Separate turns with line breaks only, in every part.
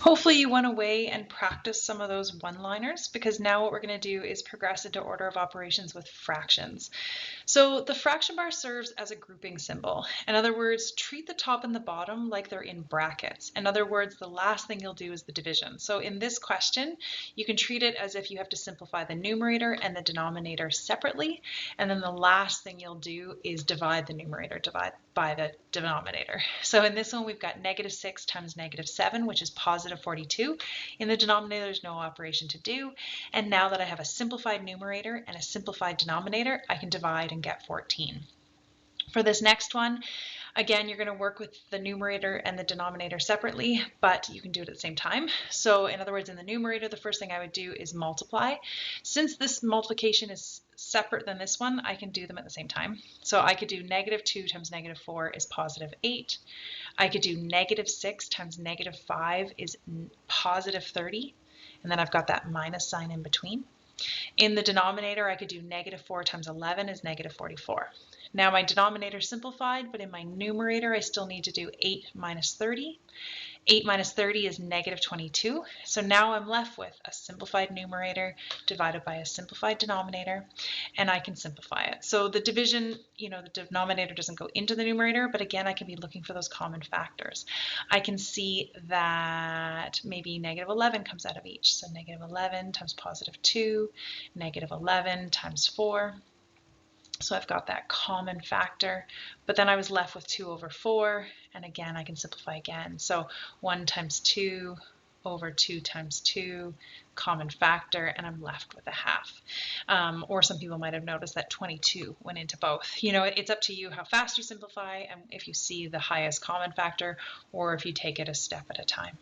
Hopefully you went away and practiced some of those one-liners, because now what we're going to do is progress into order of operations with fractions. So the fraction bar serves as a grouping symbol. In other words, treat the top and the bottom like they're in brackets. In other words, the last thing you'll do is the division. So in this question, you can treat it as if you have to simplify the numerator and the denominator separately, and then the last thing you'll do is divide the numerator by the denominator. So in this one, we've got -6 times -7, which is positive 42. In the denominator, there's no operation to do. And now that I have a simplified numerator and a simplified denominator, I can divide and get 14. For this next one, again, you're going to work with the numerator and the denominator separately, but you can do it at the same time. So in other words, in the numerator, the first thing I would do is multiply. Since this multiplication is separate than this one, I can do them at the same time. So I could do -2 times -4 is positive 8. I could do -6 times -5 is positive 30. And then I've got that minus sign in between. In the denominator, I could do -4 times 11 is -44. Now my denominator simplified, but in my numerator, I still need to do 8 minus 30. 8 minus 30 is -22. So now I'm left with a simplified numerator divided by a simplified denominator, and I can simplify it. So the division, the denominator doesn't go into the numerator, but again, I can be looking for those common factors. I can see that maybe -11 comes out of each. So -11 times +2, -11 times 4. So I've got that common factor, but then I was left with 2 over 4, and again, I can simplify again. So 1 times 2 over 2 times 2, common factor, and I'm left with a half. Or some people might have noticed that 22 went into both. It's up to you how fast you simplify and if you see the highest common factor, or if you take it a step at a time.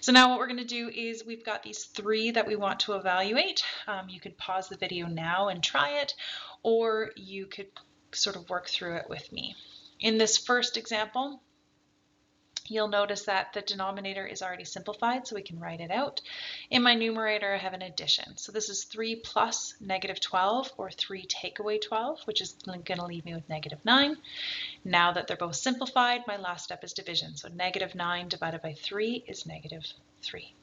So now what we're going to do is we've got these 3 that we want to evaluate. You could pause the video now and try it, or you could sort of work through it with me. In this first example, you'll notice that the denominator is already simplified, so we can write it out. In my numerator, I have an addition. So this is 3 plus -12, or 3 take away 12, which is going to leave me with -9. Now that they're both simplified, my last step is division. So -9 divided by 3 is -3.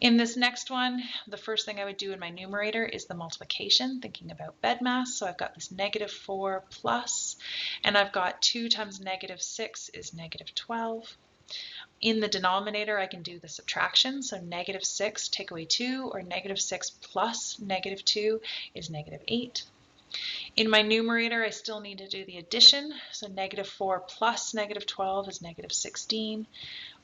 In this next one, the first thing I would do in my numerator is the multiplication, thinking about bed mass. So I've got this -4 plus, and I've got 2 times -6 is -12. In the denominator, I can do the subtraction. So -6 take away 2, or -6 plus -2 is -8. In my numerator, I still need to do the addition. So -4 plus -12 is -16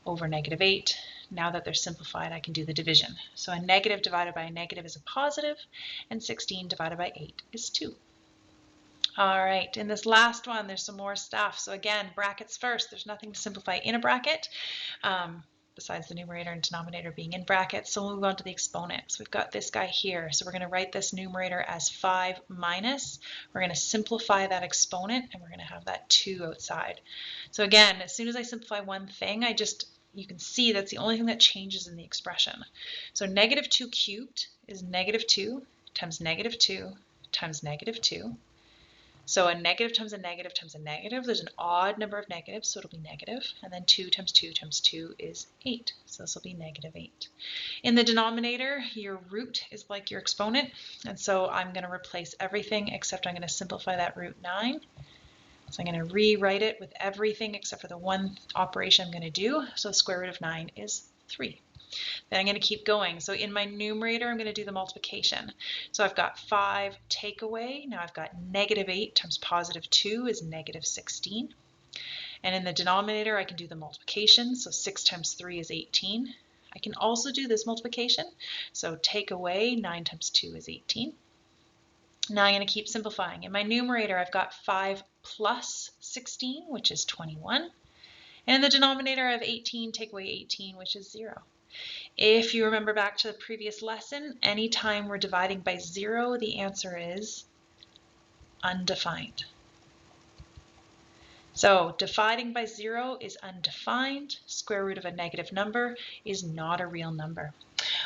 over -8. Now that they're simplified, I can do the division. So a negative divided by a negative is a positive, and 16 divided by 8 is 2. All right, in this last one, there's some more stuff. So again, brackets first. There's nothing to simplify in a bracket, besides the numerator and denominator being in brackets. So we'll move on to the exponent. So we've got this guy here. So we're going to write this numerator as 5 minus. We're going to simplify that exponent, and we're going to have that 2 outside. So again, as soon as I simplify one thing, you can see that's the only thing that changes in the expression. So -2 cubed is -2 times -2 times -2. So a negative times a negative times a negative, there's an odd number of negatives, so it'll be negative. And then 2 times 2 times 2 is 8. So this will be -8. In the denominator, your root is like your exponent. And so I'm going to replace everything except I'm going to simplify that root 9. So I'm going to rewrite it with everything except for the one operation I'm going to do. So the square root of 9 is 3. Then I'm going to keep going. So in my numerator, I'm going to do the multiplication. So I've got 5 take away. Now I've got -8 times +2 is -16. And in the denominator, I can do the multiplication. So 6 times 3 is 18. I can also do this multiplication. So take away 9 times 2 is 18. Now I'm going to keep simplifying. In my numerator, I've got 5 plus 16, which is 21. And in the denominator, I have 18, take away 18, which is 0. If you remember back to the previous lesson, anytime we're dividing by 0, the answer is undefined. So dividing by 0 is undefined. Square root of a negative number is not a real number.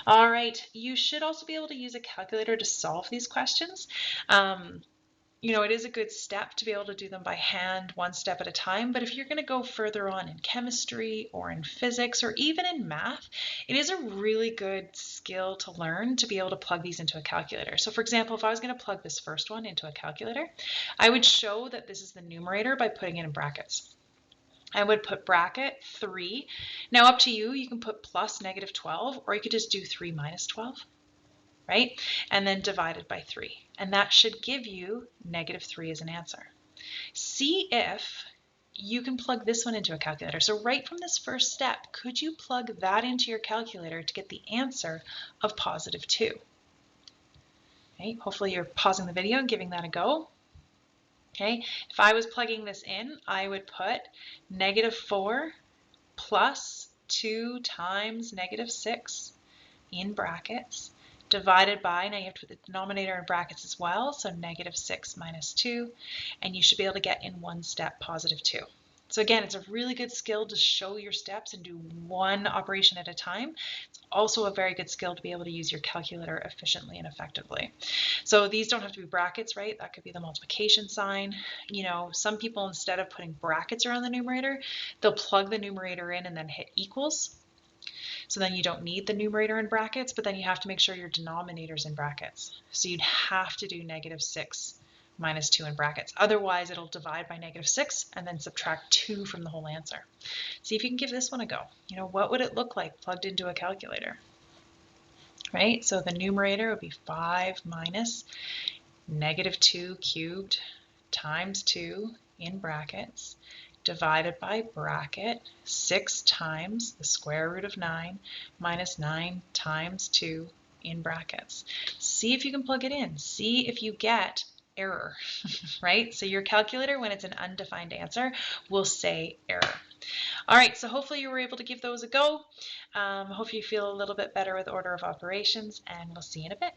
All right, you should also be able to use a calculator to solve these questions. it is a good step to be able to do them by hand, one step at a time. But if you're going to go further on in chemistry or in physics or even in math, it is a really good skill to learn to be able to plug these into a calculator. So for example, if I was going to plug this first one into a calculator, I would show that this is the numerator by putting it in brackets. I would put bracket 3. Now up to you, you can put plus negative 12, or you could just do 3 minus 12. Right? And then divided by 3. And that should give you negative 3 as an answer. See if you can plug this one into a calculator. So right from this first step, could you plug that into your calculator to get the answer of positive 2? Okay, hopefully you're pausing the video and giving that a go. Okay, if I was plugging this in, I would put negative 4 plus 2 times negative 6 in brackets, divided by, now you have to put the denominator in brackets as well, so negative 6 minus 2, and you should be able to get in one step positive 2. So again, it's a really good skill to show your steps and do one operation at a time. It's also a very good skill to be able to use your calculator efficiently and effectively. So these don't have to be brackets, right? That could be the multiplication sign. Some people, instead of putting brackets around the numerator, they'll plug the numerator in and then hit equals. So then you don't need the numerator in brackets, but then you have to make sure your denominator's in brackets. So you'd have to do negative 6 minus 2 in brackets. Otherwise, it'll divide by negative 6 and then subtract 2 from the whole answer. See if you can give this one a go. What would it look like plugged into a calculator? Right? So the numerator would be 5 minus negative 2 cubed times 2 in brackets, divided by bracket 6 times the square root of 9 minus 9 times 2 in brackets. See if you can plug it in. See if you get error, right? So your calculator, when it's an undefined answer, will say error. All right, so hopefully you were able to give those a go. Hope you feel a little bit better with order of operations, and we'll see you in a bit.